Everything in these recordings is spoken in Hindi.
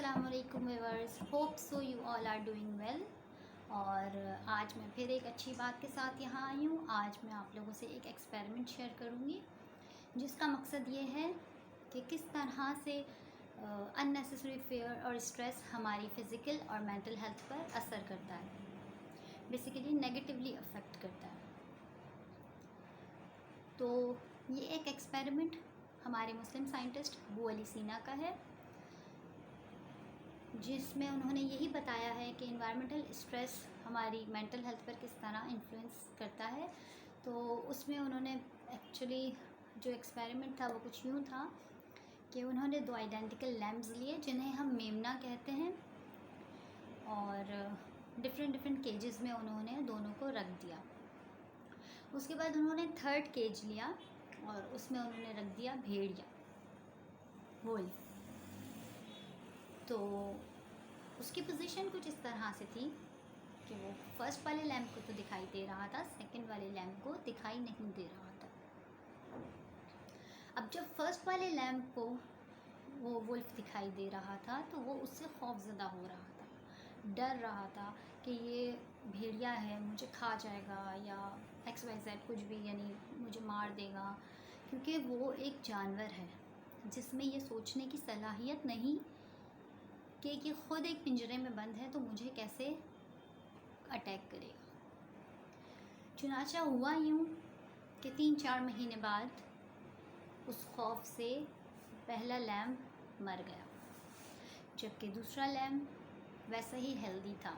अस्सलामुअलैकुम viewers, hope so you all are doing well. और आज मैं फिर एक अच्छी बात के साथ यहाँ आई हूँ। आज मैं आप लोगों से एक एक्सपेरिमेंट शेयर करूँगी जिसका मकसद ये है कि किस तरह से अननेसेसरी फेयर और स्ट्रेस हमारी फ़िज़िकल और मेंटल हेल्थ पर असर करता है, बेसिकली नेगेटिवली अफेक्ट करता है। तो ये एक एक्सपेरिमेंट हमारे मुस्लिम साइंटिस्ट अबू अली सीना का है, जिसमें उन्होंने यही बताया है कि इन्वायरमेंटल स्ट्रेस हमारी मेंटल हेल्थ पर किस तरह इन्फ्लुएंस करता है। तो उसमें उन्होंने एक्चुअली जो एक्सपेरिमेंट था वो कुछ यूँ था कि उन्होंने दो आइडेंटिकल लैम्प्स लिए जिन्हें हम मेमना कहते हैं, और डिफरेंट केजेस में उन्होंने दोनों को रख दिया। उसके बाद उन्होंने थर्ड केज लिया और उसमें उन्होंने रख दिया भेड़िया, वोल। तो उसकी पोजीशन कुछ इस तरह से थी कि वो फर्स्ट वाले लैम्प को तो दिखाई दे रहा था, सेकंड वाले लैम्प को दिखाई नहीं दे रहा था। अब जब फर्स्ट वाले लैम्प को वो वुल्फ दिखाई दे रहा था तो वो उससे खौफज़दा हो रहा था, डर रहा था कि ये भेड़िया है, मुझे खा जाएगा या XYZ कुछ भी, यानी मुझे मार देगा, क्योंकि वो एक जानवर है जिसमें ये सोचने की सलाहियत नहीं कि ये ख़ुद एक पिंजरे में बंद है तो मुझे कैसे अटैक करेगा। चुनाचा हुआ यूँ कि 3-4 महीने बाद उस खौफ से पहला लैम्प मर गया, जबकि दूसरा लैम्प वैसा ही हेल्दी था।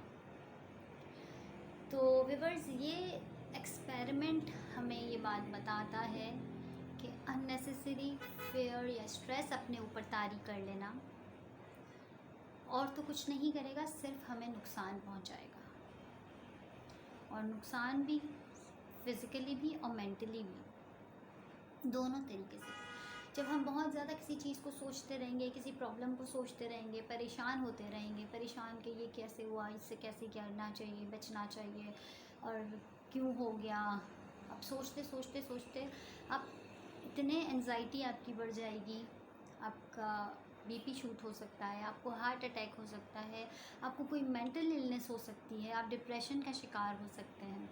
तो व्यूअर्स, ये एक्सपेरिमेंट हमें ये बात बताता है कि अननेसेसरी फेयर या स्ट्रेस अपने ऊपर तारी कर लेना और तो कुछ नहीं करेगा, सिर्फ हमें नुकसान पहुंचाएगा, और नुकसान भी फिज़िकली भी और मेंटली भी, दोनों तरीके से। जब हम बहुत ज़्यादा किसी चीज़ को सोचते रहेंगे, किसी प्रॉब्लम को सोचते रहेंगे, परेशान होते रहेंगे, परेशान कि ये कैसे हुआ, इससे कैसे करना चाहिए, बचना चाहिए, और क्यों हो गया। अब सोचते सोचते सोचते आप इतने एंजाइटी आपकी बढ़ जाएगी, आपका BP शूट हो सकता है, आपको हार्ट अटैक हो सकता है, आपको कोई मेंटल इलनेस हो सकती है, आप डिप्रेशन का शिकार हो सकते हैं।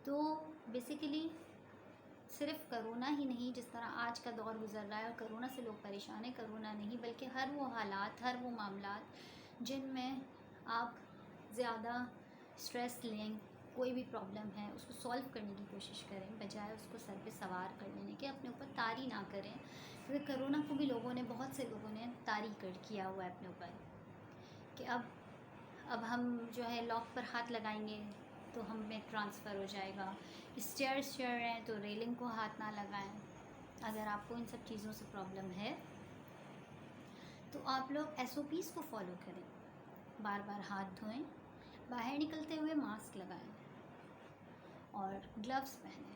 तो बेसिकली सिर्फ करोना ही नहीं, जिस तरह आज का दौर गुज़र रहा है और करोना से लोग परेशान हैं, करोना नहीं बल्कि हर वो हालात, हर वो मामलात जिनमें आप ज़्यादा स्ट्रेस लें, कोई भी प्रॉब्लम है उसको सॉल्व करने की कोशिश करें बजाय उसको सर पे सवार कर लेने के, अपने ऊपर तारी ना करें। क्योंकि करोना को भी लोगों ने, बहुत से लोगों ने तारी कर किया हुआ है अपने ऊपर कि अब हम जो है लॉक पर हाथ लगाएंगे तो हमें ट्रांसफ़र हो जाएगा, स्टेयर्स चढ़ रहे हैं तो रेलिंग को हाथ ना लगाएं। अगर आपको इन सब चीज़ों से प्रॉब्लम है तो आप लोग SOPs को फॉलो करें, बार बार हाथ धोएं, बाहर निकलते हुए मास्क लगाएं और ग्लव्स पहनें।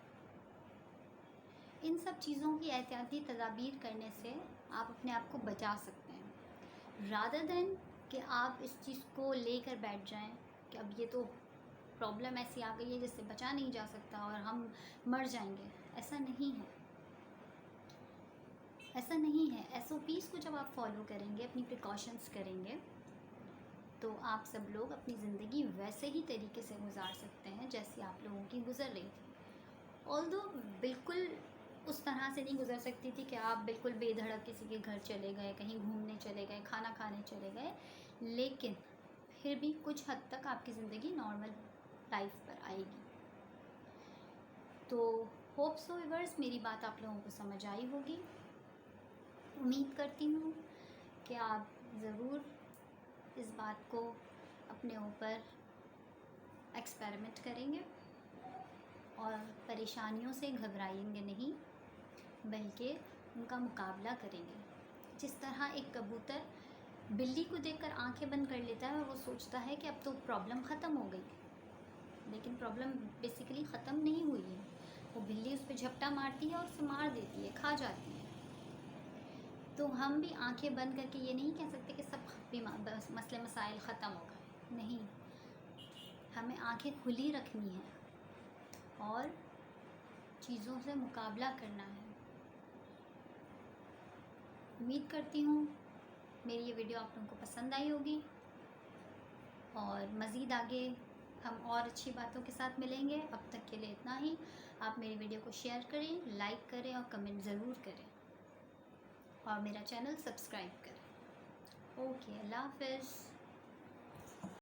इन सब चीज़ों की एहतियाती तदाबीर करने से आप अपने आप को बचा सकते हैं, रादर दैन कि आप इस चीज़ को लेकर बैठ जाएं कि अब ये तो प्रॉब्लम ऐसी आ गई है जिससे बचा नहीं जा सकता और हम मर जाएंगे। ऐसा नहीं है, ऐसा नहीं है। SOPs को जब आप फॉलो करेंगे, अपनी प्रिकॉशंस करेंगे, तो आप सब लोग अपनी ज़िंदगी वैसे ही तरीके से गुजार सकते हैं जैसी आप लोगों की गुज़र रही थी। ऑल्दो बिल्कुल उस तरह से नहीं गुजर सकती थी कि आप बिल्कुल बेधड़क किसी के घर चले गए, कहीं घूमने चले गए, खाना खाने चले गए, लेकिन फिर भी कुछ हद तक आपकी ज़िंदगी नॉर्मल लाइफ पर आएगी। तो होप सो व्यूअर्स, मेरी बात आप लोगों को समझ आई होगी। उम्मीद करती हूँ कि आप ज़रूर इस बात को अपने ऊपर एक्सपेरिमेंट करेंगे और परेशानियों से घबराएंगे नहीं, बल्कि उनका मुकाबला करेंगे। जिस तरह एक कबूतर बिल्ली को देखकर आंखें बंद कर लेता है और वो सोचता है कि अब तो प्रॉब्लम ख़त्म हो गई, लेकिन प्रॉब्लम बेसिकली ख़त्म नहीं हुई है। वो बिल्ली उस पर झपटा मारती है और उसे मार देती है, खा जाती है। तो हम भी आंखें बंद करके ये नहीं कह सकते कि सब मसले मसाइल ख़त्म हो गए, नहीं। हमें आंखें खुली रखनी है और चीज़ों से मुकाबला करना है। उम्मीद करती हूँ मेरी ये वीडियो आप लोगों को पसंद आई होगी और मज़ीद आगे हम और अच्छी बातों के साथ मिलेंगे। अब तक के लिए इतना ही। आप मेरी वीडियो को शेयर करें, लाइक करें और कमेंट ज़रूर करें और मेरा चैनल सब्सक्राइब करें। ओके, अल्लाह हाफ़िज़।